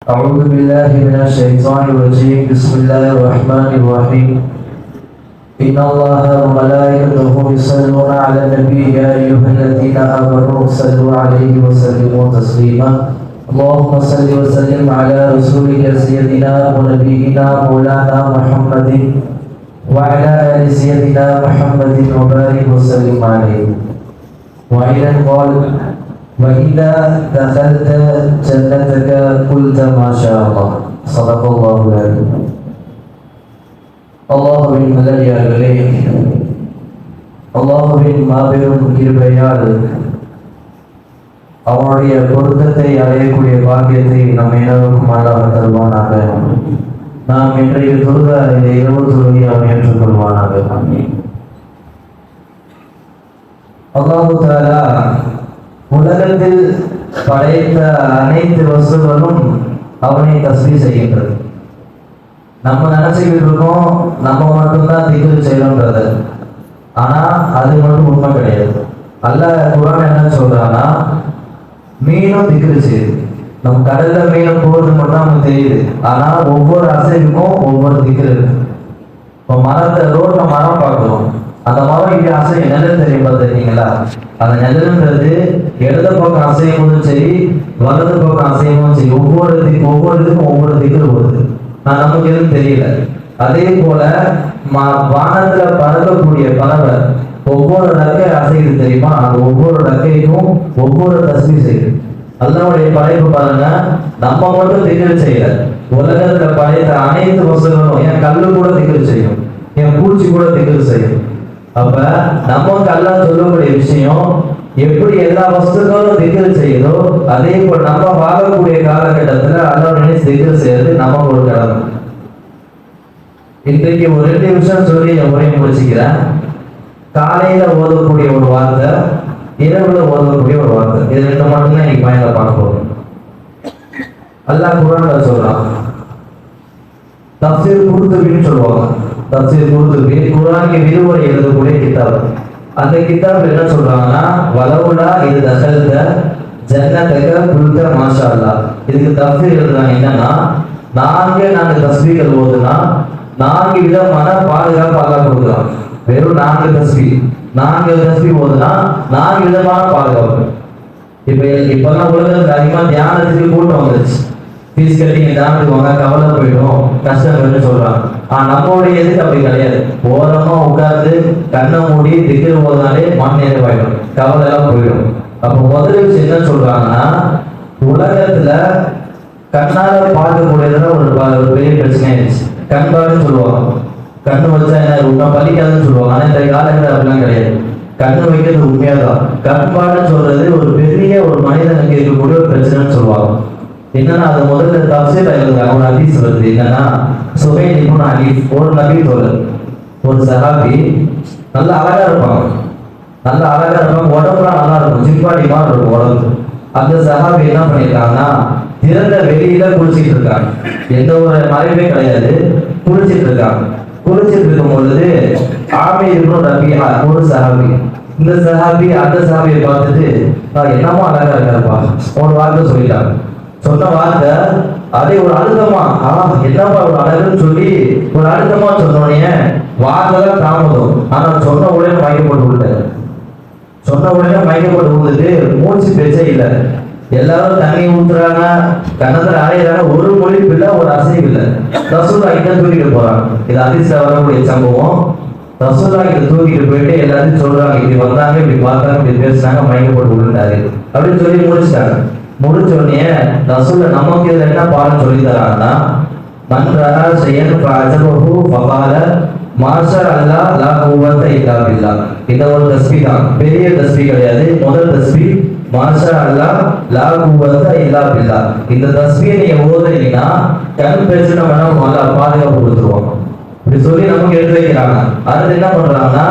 أعوذ بالله من الشيطان الرجيم بسم الله الرحمن الرحيم إن الله وملائكته يصلون على النبي يا أيها الذين آمنوا صلوا عليه وسلموا تسليما اللهم صل وسلم على رسولك سيدنا ونبينا مولانا محمد وعلى آل سيدنا محمد وبارك وسلم عليه وإذا قال وإذا دخلت جنتك قلت ما شاء الله صدق الله العظيم அல்லாஹ்வின் நல்லடியார்களே, அல்லாஹ்வின் மாபெரும் கிருபையால் அவனுடைய பொருத்தத்தை அடையக்கூடிய பாக்கியத்தை நம் எல்லோருக்கும் அல்லாஹ் தருவானாக. நாம் இன்றைய தொழுக இந்த இரவு தொழுகை அவன் ஏற்றுக்கொள்வானாக. அல்லாஹு தஆலா உலகத்தில் படைத்த அனைத்து வஸ்துகளும் அவனை தஸ்பீஹ் செய்கின்றது. நம்ம நினைச்சுக்கிட்டு இருக்கோம் நம்ம மட்டும்தான் திக்ர் செய்யணும்ன்றது. ஆனா அது மட்டும் உண்மை கிடையாது. அல்லாஹ் குர்ஆன் என்ன சொல்றான்னா, மீனும் திக்ர் செய்யுது. நம்ம கடல்ல மீனும் போறது மட்டும் நமக்கு தெரியுது. ஆனா ஒவ்வொரு அசைவுக்கும் ஒவ்வொரு திக்ர் இருக்கு. இப்போ மரத்தை ரோட்ல மரம் பார்க்கிறோம், அந்த மரம் இப்படி அசை நிழல் தெரியும் பார்த்துருக்கீங்களா? அந்த நிழல்ன்றது இடது பக்கம் அசையவும் சரி வலது பக்கம் அசையவும் சரி ஒவ்வொரு இதுக்கும் ஒவ்வொரு திக்ர் வருது. நமக்கு எதுவும் தெரியல. அதே போல வானத்துல பறக்கக்கூடிய பறவை ஒவ்வொரு ரெக்கை அசைது தெரியுமா? அது ஒவ்வொரு ரெக்கைக்கும் ஒவ்வொரு தஸ்பீஹ் செய்யுது. அல்லாஹ்வுடைய படைப்பு பாருங்க, நம்ம மட்டும் திக்ர் செய்யல. உலகத்துல படைத்த அனைத்து வஸ்துகளும், என் கல்லு கூட திக்ர் செய்யும், என் பூச்சி கூட திக்ர் செய்யும். அப்ப நமக்கு அல்லாஹ் சொல்லக்கூடிய விஷயம், எப்படி எல்லா வஸ்துக்களும் திக்ர் செய்யுதோ அதே போல நம்ம வாழக்கூடிய காலகட்டத்துல அல்லாஹ் நினைச்சு திக்ர் செய்யறது நமக்கு ஒரு கடமை. இன்றைக்கு ஒரு 2 நிமிஷம் சொல்லி உரையை முடிச்சுக்கிறேன். காலையில ஓதக்கூடிய ஒரு வார்த்தை, இரவுல ஓதக்கூடிய ஒரு வார்த்தை, இது 2 மட்டும்தான் இன்னைக்கு பயணம் பார்க்க போறோம். அல்லாஹ் குர்ஆன்ல சொல்றான், தஃப்சீர் குர்துபின்னு சொல்லுவாங்க. தஃப்சீர் குர்துபி குர்ஆனுக்கு விரிவுரை எழுதக்கூடிய கிதாப். அந்த கிதாப் என்ன சொல்றாங்கன்னா, வலவுலா இது தகல்த ஜன்னதக குல்த மாஷா அல்லாஹ். இதுக்கு தஃப்சீர் எழுதுறாங்க என்னன்னா, நாங்க தஸ்பீஹ் ஓதுனா 4 விதமான பாதுகாப்பு அல்லாஹ் கொடுக்குறான். வெறும் 4 தஸ்பீஹ் ஓதுனா 4 விதமான பாதுகாப்பு. இப்பெல்லாம் உலகத்துல அதிகமா தியானத்துக்கு கூட்டம் வந்துருச்சு. ஃபீஸ் கட்டி தியானத்துக்கு வாங்க, கவலை போயிடும், கஷ்டம் சொல்றாங்க. நம்மளுடைய எதுக்கு அப்படி கிடையாது. ஓரமா உட்கார்ந்து கண்ணை மூடி திக்ர் ஓதுனாலே மண் நிறைவாயிடும், கவலை எல்லாம் போயிடும். அப்ப முதல் விஷயம் என்ன சொல்றாங்கன்னா, உலகத்துல கண்ணால பார்க்கக்கூடியதுல ஒரு பெரிய பிரச்சனை ஆயிடுச்சு. கண்பாடுன்னு சொல்லுவாங்க. கண்ணு வச்சா என்ன உண்மை பலிக்காதுன்னு சொல்லுவாங்க. ஆனா இந்த காலங்கள் அப்படிலாம் கிடையாது. கண்ணு வைக்கிறது உண்மையாதான். கண்பாடுன்னு சொல்றது ஒரு பெரிய ஒரு மனிதனுக்கு இருக்கக்கூடிய ஒரு பிரச்சனைன்னு சொல்லுவாங்க. என்னன்னா, அது முதல்ல தஃப்சீர் எழுதுறாங்க. ஒரு ஹதீஸ் வருது என்னன்னா, சுஹைல் இப்னு அலீஃப் ஒரு நபி தோழர், ஒரு சஹாபி, நல்ல அழகா இருப்பாங்க. உடம்புலாம் நல்லா இருக்கும், சிப்பாடி மாதிரி இருக்கும் உடம்பு. அந்த சஹாபி என்ன பண்ணிருக்காங்கன்னா, திறந்த வெளியில குளிச்சிட்டு இருக்காங்க. எந்த ஒரு மறைவே கிடையாது, குளிச்சிட்டு இருக்காங்க. குளிச்சிட்டு இருக்கும் பொழுது ஆமீர் இப்னு ரபியா ஒரு சஹாபி, இந்த சஹாபி அந்த சஹாபியை பார்த்துட்டு, என்னமோ அழகா இருக்காருப்பா ஒரு வார்த்தை சொல்லிட்டாங்க. சொன்ன வார்த்தை அதே ஒரு அழுத்தமா, என்னப்பா ஒரு அழகுன்னு சொல்லி ஒரு அழுத்தமா சொன்னோடனே வார்த்தை தான் தாமதம். ஆனா சொன்ன உடனே மயக்கப்பட்டு விட்டாரு. விழுந்துட்டு மூச்சு பேச்சே இல்லை. எல்லாரும் தண்ணி ஊத்துறாங்க, கண்ணத்துல அரையிறாங்க, ஒரு மொழிப்பு இல்லை, ஒரு அசைவு இல்லை. ரசூலுல்லாஹ் கிட்ட தூக்கிட்டு போறாங்க. இது ஹதீஸ்ல வரக்கூடிய சம்பவம். ரசூலுல்லாஹ் கிட்ட தூக்கிட்டு போயிட்டு எல்லாத்தையும் சொல்றாங்க, இப்படி வந்தாங்க, இப்படி பார்த்தாங்க, இப்படி பேசினாங்க, மயக்கப்பட்டு விழுந்தாரு அப்படின்னு சொல்லி முடிச்சிட்டாங்க. முடிச்ச உடனே ரசூலுல்லாஹ் நமக்கு இதுல என்ன பாடம் சொல்லி தராங்கன்னா, மன் ரஆ ஷைஅன் ஃபஅஜபஹு ஃபகால மாஷா அல்லாஹ் லா குவத்த இல்லா பில்லாஹ். இந்த ஒரு தஸ்பீஹ் தான், பெரிய தஸ்பீஹ் கிடையாது. முதல் தஸ்பீஹ் மாஷா அல்லாஹ் லா குவத்த இல்லா பில்லாஹ். இந்த தஸ்பீஹ் நீங்க ஓதுனீங்கன்னா கண் பிரச்சனை வேணா அல்லாஹ் பாதுகாப்பு கொடுத்துருவாங்க. இப்படி சொல்லி நமக்கு எடுத்து வைக்கிறாங்க. அடுத்து என்ன பண்றாங்கன்னா,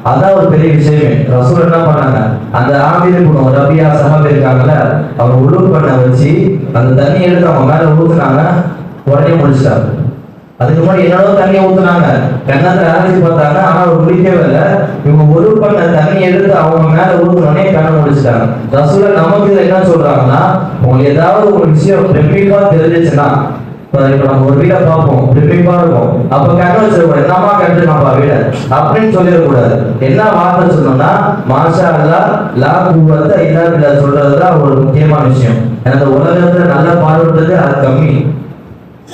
அதான் ஒரு பெரிய விஷயமே. ரசூல் என்ன பண்ணாங்க, அந்த ஆமீர் இப்னு ரபியா சஹாபி இருக்காங்கல்ல, அவங்க உழுவு பண்ண வச்சு அந்த தண்ணி எடுத்து அவங்க மேல ஊத்துனாங்க. உடனே முடிச்சிட்டாங்க. அதுக்கு முன்னாடி என்னோட தண்ணியை ஊத்துனாங்க, கண்ணத்துல அரைச்சி பார்த்தாங்க, ஆனா அவர் குளிக்கவே இல்லை. இவங்க ஒரு பண்ண தண்ணி எடுத்து அவங்க மேல ஊத்துனோடனே கண்ணை முடிச்சிட்டாங்க. ரசூல நமக்கு இதை என்ன சொல்றாங்கன்னா, உங்களுக்கு ஏதாவது ஒரு விஷயம் பிரமிப்பா தெரிஞ்சிச்சுன்னா, இப்ப நம்ம ஒரு வீடை பார்ப்போம், பிரமிப்பா இருக்கும், அப்ப கண்ணை வச்சிருக்கோம், என்னமா கட்டுனாப்பா வீட அப்படின்னு சொல்லிடக்கூடாது. என்ன வார்த்தை சொல்லணும்னா, மாஷா அல்லாஹ் லா குவத்த இல்லா பில்லாஹ் சொல்றதுதான் ஒரு முக்கியமான விஷயம். அந்த உலகத்துல நல்ல பார்வைன்றது அது கம்மி,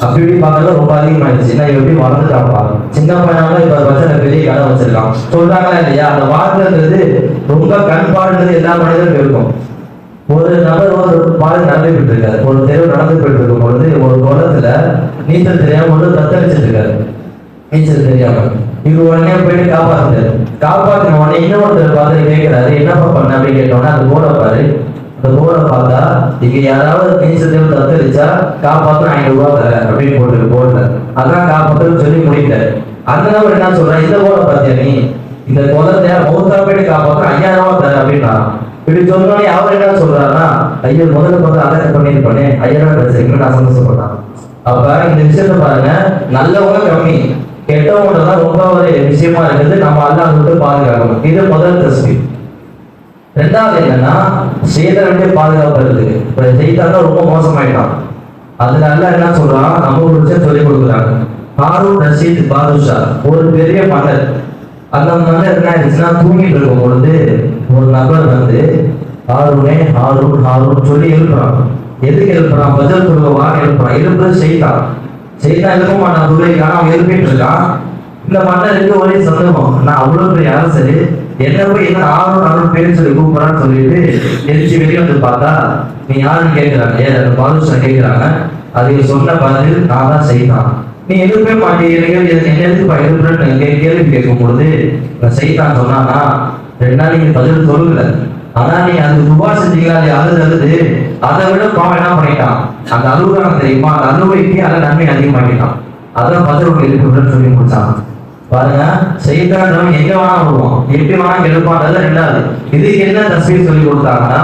அப்படி பார்க்கறது ரொம்ப அதிகமாயிடுச்சு. நான் எப்படி வளர்ந்துட்டாப்பா, சின்ன பையனால இப்ப பசங்க பெரிய கடை வச்சிருக்கான் சொல்றாங்களா இல்லையா? அந்த வார்த்தைன்றது ரொம்ப கண்பாடுன்றது எல்லா மனிதருக்கும் இருக்கும். ஒரு நபர் ஒரு பால் நடந்து போயிட்டு இருக்காரு, ஒரு தெருவு நடந்து போயிட்டு இருக்கும் பொழுது ஒரு குளத்துல நீச்சல் தெரியாம ஒன்று தத்தளிச்சிட்டு இருக்காரு. நீச்சல் தெரியாம இவர் உடனே போயிட்டு காப்பாத்தின உடனே இன்னொருத்தர் பார்த்து கேட்கிறாரு, என்னப்பா பண்ண அப்படின்னு கேட்டோன்னா, அது போட பாரு, அந்த போர்டை பார்த்தா இங்க யாராவது நீச்சல் தேவை தத்தளிச்சா காப்பாற்ற 500 ரூபாய் தர அப்படின்னு போட்டு போர்டுல, அதான் காப்பாற்றுன்னு சொல்லி முடிக்கிறாரு. அந்த நபர் என்ன சொல்றான், இந்த போர்டை பார்த்தியா நீ, இந்த குளத்தை மௌத்தா போயிட்டு காப்பாற்ற 5000 ரூபாய் தர அப்படின்னா. இப்படி சொன்னோடனே அவர் என்ன சொல்றாருன்னா, ஐயோ முதல்ல பார்த்து அலர்ட் பண்ணிருப்பானே, 5000 ரூபாய் கிடைச்சிருக்குன்னு நான் சந்தோஷப்பட்டான். அப்ப இந்த விஷயத்த பாருங்க, நல்லவங்க கம்மி, கெட்டவங்க தான் ரொம்ப ஒரு விஷயமா இருக்குது. நம்ம அல்லாஹ் விட்டு பாதுகாக்கணும். இது முதல் தஸ்பீஹ். ரெண்டாவது என்னன்னா, செய்தவனுடைய பாதுகாப்பு இருக்கு. இப்ப செய்தாங்க ரொம்ப மோசமாயிட்டான், அதுல அல்லாஹ் என்ன சொல்றான், நம்ம ஒரு விஷயம் சொல்லிக் கொடுக்குறாங்க. ஹாரூன் ரஷீத் பாதுஷா ஒரு பெரிய மன்னர். அந்த மன்னர் என்ன ஆயிடுச்சுன்னா, தூங்கிட்டு இருக்கும் பொழுது ஒரு நபர் வந்து ஹாரூனே ஹாரூன் ஹாரூன் சொல்லி எழுப்புறான். எதுக்கு எழுப்புறான், பதில் சொல்லுவான்னு எழுப்புறான். எழுப்புறது செய்தான் எழுப்ப மாட்டான், துறைக்கான அவன் எழுப்பிட்டு இருக்கான். இந்த மன்னருக்கு ஒரே சந்தேகம், நான் அவ்வளவு பெரிய அரசு, என்ன போய் என்ன ஆர்வம் பேர் சொல்லி கூப்பிடறான்னு சொல்லிட்டு எரிச்சு வெளியே வந்து பார்த்தா, நீ யாருன்னு கேட்கிறாங்க, அந்த பாதுஷா கேட்கிறாங்க. அதை சொன்ன பதில் நான் தான் செய்தான். நீ எழுப்பவே மாட்டேங்கிறீங்க, என்ன எதுக்கு எழுப்புறேன்னு கேள்வி கேட்கும் பொழுது செய்தான் சொன்னானா, 2 நாள் நீங்க பதில் சொல்லல, ஆனா நீங்க அதுக்கு துபா செஞ்சீங்களா இல்லையா, அழுது அதை விட பாவம் என்ன பண்ணிட்டான், அந்த அலுவலகம் தெரியுமா, அந்த அலுவலைக்கு அதை நன்மை அதிகமாக்கிட்டான். அதான் பதில் எழுப்புறேன்னு சொல்லி முடிச்சான். பாருங்க, செய்தான் எங்க வேணா வருவோம், எப்படி வேணா எழுப்பான்றது ரெண்டாவது. இதுக்கு என்ன தஸ்பீஹ் சொல்லி கொடுத்தாங்கன்னா,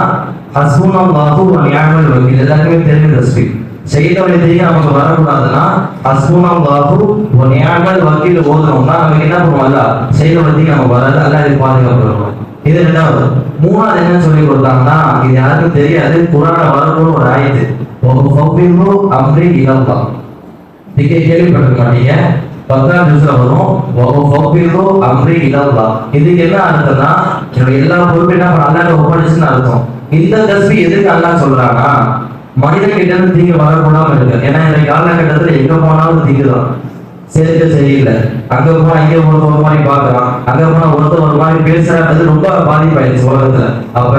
ஹஸ்புனல்லாஹு வ நிஅமல் வக்கீல், எல்லாருக்குமே தெரிஞ்ச தஸ்பீஹ். செய்தவனை தெரியும் நமக்கு வரக்கூடாதுன்னா, ஹஸ்புனல்லாஹு வ நிஅமல் வக்கீல் ஓதுறோம்னா நமக்கு என்ன பண்ணுவோம்ல, செய்தவனை நமக்கு வராது, அல்லாஹ் பாதுகாப்பு. இது ரெண்டாவது. மூணாவது என்ன சொல்லி கொடுத்தாங்கன்னா, இது யாருக்கும் தெரியாது, குர்ஆன்ல வரக்கூடிய ஒரு ஆயத்து, வஃபிரு அம்ரி இலல்லாஹ். இதுக்கு கேள்விப்பட்டிருக்க மாட்டீங்க, 10ஆம் ஜுஸ்ல வரும், வஃபிரு அம்ரி இலல்லாஹ். இதுக்கு என்ன அர்த்தம்னா, என்னோட எல்லா பொறுப்பு என்ன அல்லாஹ்ட்ட ஒப்படைச்சுன்னு அர்த்தம். இந்த தஸ்பீஹ் எதுக்கு அல்லாஹ் சொல்றாங்கன்னா, மனிதன் கிட்ட இருந்து தீங்கு வரக்கூடாம இருக்கு. ஏன்னா இந்த காலகட்டத்துல எங்க போனாலும் தீங்குதான், சேர்க்க சரியில்லை, அங்க போனா இங்க ஒருத்தர் ஒரு மாதிரி பாக்குறான், அங்க போனா ஒருத்தர் ஒரு மாதிரி பேசுறது ரொம்ப பாதிப்பாயிடுச்சு உலகத்துல. அப்ப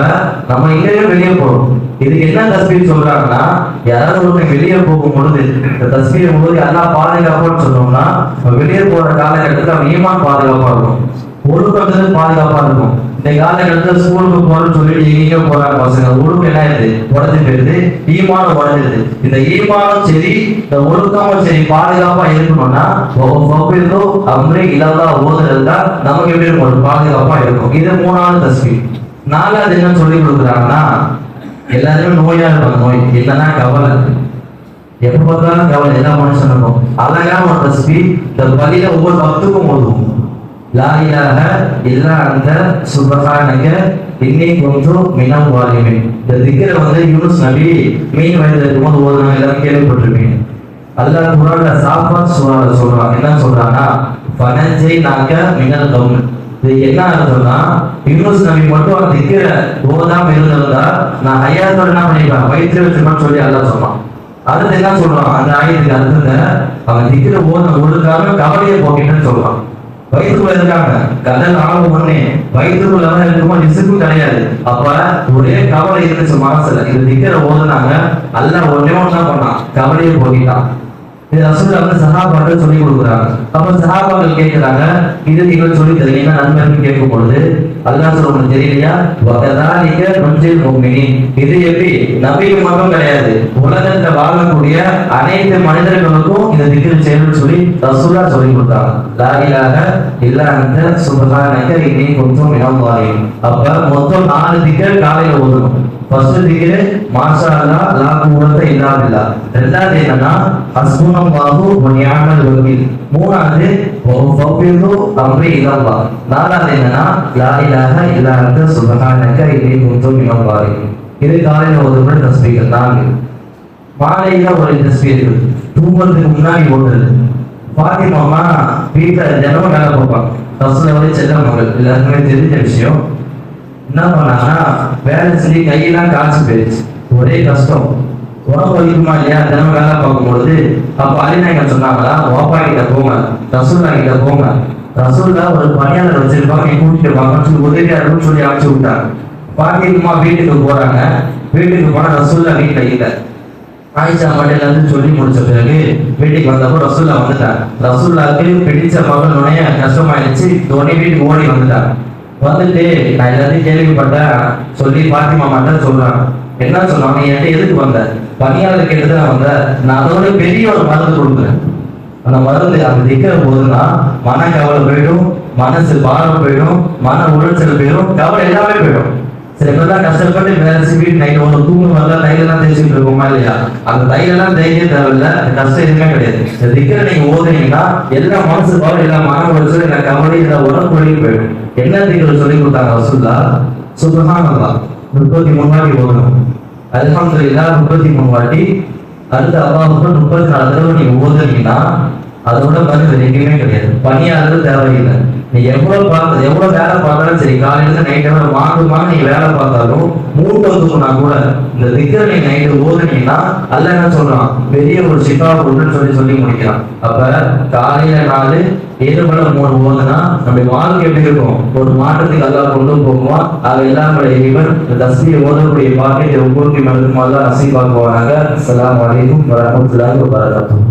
நம்ம இங்கேயே வெளியே போறோம். இதுக்கு என்ன தஸ்பீஹ் சொல்றாங்கன்னா, யாராவது ஒருத்தர் வெளியே போகும் பொழுது இந்த தஸ்பீஹ் போது எல்லாம் பாதுகாப்பான்னு சொன்னோம்னா, வெளியே போற காலகட்டத்துல அவன் ஈமான் பாதுகாப்பா இருக்கும், ஒழுக்கத்துல பாதுகாப்பா இருக்கும். இந்த காலகட்டத்துல ஸ்கூலுக்கு போறோம்னு சொல்லிட்டு எங்கேயோ போறாங்க பசங்க, ஒழுக்கம் என்ன ஆயிடுது, உடஞ்சு போயிருது, ஈமானம் உடஞ்சிருது. இந்த ஈமானம் சரி, இந்த ஒழுக்கமும் சரி பாதுகாப்பா இருக்கணும்னா அம்ரே இல்லாத ஓதுறது தான் நமக்கு எப்படி இருக்கும், பாதுகாப்பா இருக்கும். இது மூணாவது தஸ்பீஹ். நாலாவது என்ன சொல்லி கொடுக்குறாங்கன்னா, எல்லாருமே நோயா இருப்பாங்க. நோய் என்னன்னா கவலை, எப்ப பார்த்தாலும் கவலை, எல்லா மனுஷனுக்கும். அழகான ஒரு தஸ்பீஹ், இந்த பள்ளியில ஒவ்வொரு பக்துக்கும் ஓதுவோம். லா இலாஹ இல்லா அன்த சுப்ஹானக இன்னி குன்து மினல் வாலிமின். இந்த திக்ர வந்து யூனுஸ் நபி மீன் வயதுல இருக்கும்போது ஓதுனாங்க, எல்லாரும் கேள்விப்பட்டிருப்பீங்க. அல்லாஹ் குர்ஆன்ல சாஃபாத் சூரால சொல்றான், என்ன சொல்றாங்கன்னா, ஃபனஜைனாக மினல் கௌம். இது என்ன அர்த்தம்னா, யூனுஸ் நபி மட்டும் அந்த திக்ர ஓதாம இருந்திருந்தா நான் ஹயாத்தோட என்ன பண்ணிருப்பேன், வயிற்று வச்சுக்கணும்னு சொல்லி அல்லாஹ் சொன்னான். அடுத்து என்ன சொல்றான், அந்த ஆயத்துக்கு அர்த்தத்தை அவன் திக்ர ஓத ஒழுக்காம கவலையை போக்கிட்டேன்னு சொல்றான். வயிற்றுக்குள்ள இருக்காங்க, கடல் ஆகும் ஒண்ணே, வயிற்றுக்குள்ள இருக்கும்போது ரிஸ்க்கும் கிடையாது. அப்ப ஒரே கவலை இருந்துச்சு மனசுல, இது திக்கிற ஓதுனாங்க, அல்லாஹ் ஒன்னே ஒண்ணு பண்ணான், கவலையை போக்கிட்டான். இது ரசூலுல்லாஹ் வந்து சஹாபாக்கள் சொல்லி கொடுக்குறாங்க. அப்ப சஹாபாக்கள் கேட்கிறாங்க, இது நீங்கள் சொல்லி தரீங்க நண்பர்கள் கேட்கும் பொழுது அல்லாஹ் சொல்றது தெரியலையா, வகதாலிக நுஞ்சில் முஃமினீன். இது எப்படி நபிக்கு மட்டும் கிடையாது, உலகத்துல வாழக்கூடிய அனைத்து மனிதர்களுக்கும் இந்த திக்ர் செய்யணும்னு சொல்லி ரசூலுல்லாஹ் சொல்லி கொடுத்தாங்க. லா இலாஹ இல்லா அன்த சுப்ஹானக இன்னி குன்து மினல் வாலிமின். அப்ப மொத்தம் 4 திக்ர் காலையில ஓதணும். ஃபர்ஸ்ட் திக்ரு மாஷா அல்லாஹ் லா குவத்த இல்லா பில்லாஹ். ரெண்டாவது என்னன்னா ஹஸ்புனல்லாஹு வ நிஅமல் வக்கீல். மூணாவது வஃபிது அம்ரி இலல்லாஹ். நாலாவது என்னன்னா லா இலாஹ இல்லா அன்த சுப்ஹானக இன்னி குன்து மினல் ஸாலிமீன். இது காலையில ஓதுற தஸ்பீஹ். நான்கு மாலையில ஒரு தஸ்பீஹ் இருக்கு. தூங்குறதுக்கு முன்னாடி ஓதுறது. பாத்திமா அம்மா வீட்டுல தினமும் வேலை பார்ப்பாங்க. ரசூலுல்லாஹி செல்ல மகள், எல்லாருக்குமே தெரிஞ்ச விஷயம். என்ன பண்ணாங்கன்னா வேலை செஞ்சு கையெல்லாம் காய்ச்சி போயிடுச்சு, ஒரே கஷ்டம். உடம்பு வலிக்குமா இல்லையா தினமும் வேலை பார்க்கும்பொழுது அப்ப அலிநாயகன் சொன்னாங்களா, வாப்பா கிட்ட போங்க, ரசூல்லா கிட்ட போங்க, ரசூல்லா ஒரு பணியாளர் வச்சிருப்பாங்க, நீ கூட்டிட்டு வாங்கன்னு சொல்லி உதவியாளர்னு சொல்லி அனுப்பிச்சு விட்டாங்க. பாத்திமா வீட்டுக்கு போறாங்க. வீட்டுக்கு போனா ரசூல்லா வீட்டுல இல்லை. ஆயிஷா மடையில இருந்து சொல்லி முடிச்ச பிறகு வீட்டுக்கு வந்தப்போ ரசூல்லா வந்துட்டாங்க. ரசூல்லாவுக்கு பிடிச்ச மகள் நுழைய கஷ்டமாயிடுச்சு. உடனே வீட்டுக்கு ஓடி வந்துட்டாங்க. வந்துட்டு நான் எல்லாத்தையும் கேள்விப்பட்டேன் சொல்லி பாத்திமா மட்டும் சொல்றாங்க. என்ன சொன்னாங்க, என்கிட்ட எதுக்கு வந்த, பணியாளர் கேட்டு நான் வந்தேன், நான் அதோட பெரிய ஒரு மருந்து கொடுக்குறேன். அந்த மருந்து அந்த திக்கிற போதுன்னா மன கவலை போயிடும், மனசு பாரம் போயிடும், மன உளைச்சல் போயிடும், கவலை எல்லாமே போயிடும். சில பேர் தான் கஷ்டப்பட்டு வேலை வீட்டு நைட்டு ஒரு தூங்கு வரல தைலெல்லாம் தேய்ச்சிட்டு இருக்கோமா இல்லையா, அந்த தைலெல்லாம் தேய்க்க தேவையில்லை, அந்த கஷ்டம் எதுவுமே கிடையாது. இந்த திக்கிற நீங்க ஓதுனீங்கன்னா எல்லா மனசு பாவம், எல்லா மன உளைச்சல், எல்லா கவலை, எல்லா உடம்பு வழிக்கு போயிடும். என்ன திக்கிற சொல்லி கொடுத்தாங்க ரசூல்லா, சுப்ஹானல்லாஹ் 33 வாட்டி ஓதணும், அல்ஹம்துலில்லாஹ் 33 வாட்டி, அடுத்து அல்லாஹ்வுக்கு 34 தடவை நீங்க ஓதுனீங்கன்னா அதோட பதில் எங்கேயுமே கிடையாது. பணியாளர்கள் தேவையில்லை. நீ எவ்வளவு வேலை பார்த்தாலும் சரி, காலையில நைட்டு மாதமாக நீ வேலை பார்த்தாலும் மூட்டை தூக்குனா கூட இந்த திக்கரை நீ நைட்டு ஓதுனீங்கன்னா அல்ல என்ன சொல்றான், பெரிய ஒரு சிக்கா பொருள்னு சொல்லி முடிக்கிறான். அப்ப காலையில 4 7 3 ஓதுனா நம்ம வாழ்க்கை எப்படி இருக்கும், ஒரு மாற்றத்துக்கு அல்லா கொண்டு போகுமா. அது எல்லாம் இவன் தஸ்மியை ஓதக்கூடிய பாக்கியத்தை ஒவ்வொரு மனதும் அல்லா நசீபாக்குவாங்க. அஸ்ஸலாமு அலைக்கும் வரஹ்மத்துல்லாஹி வபரகாத்துஹு.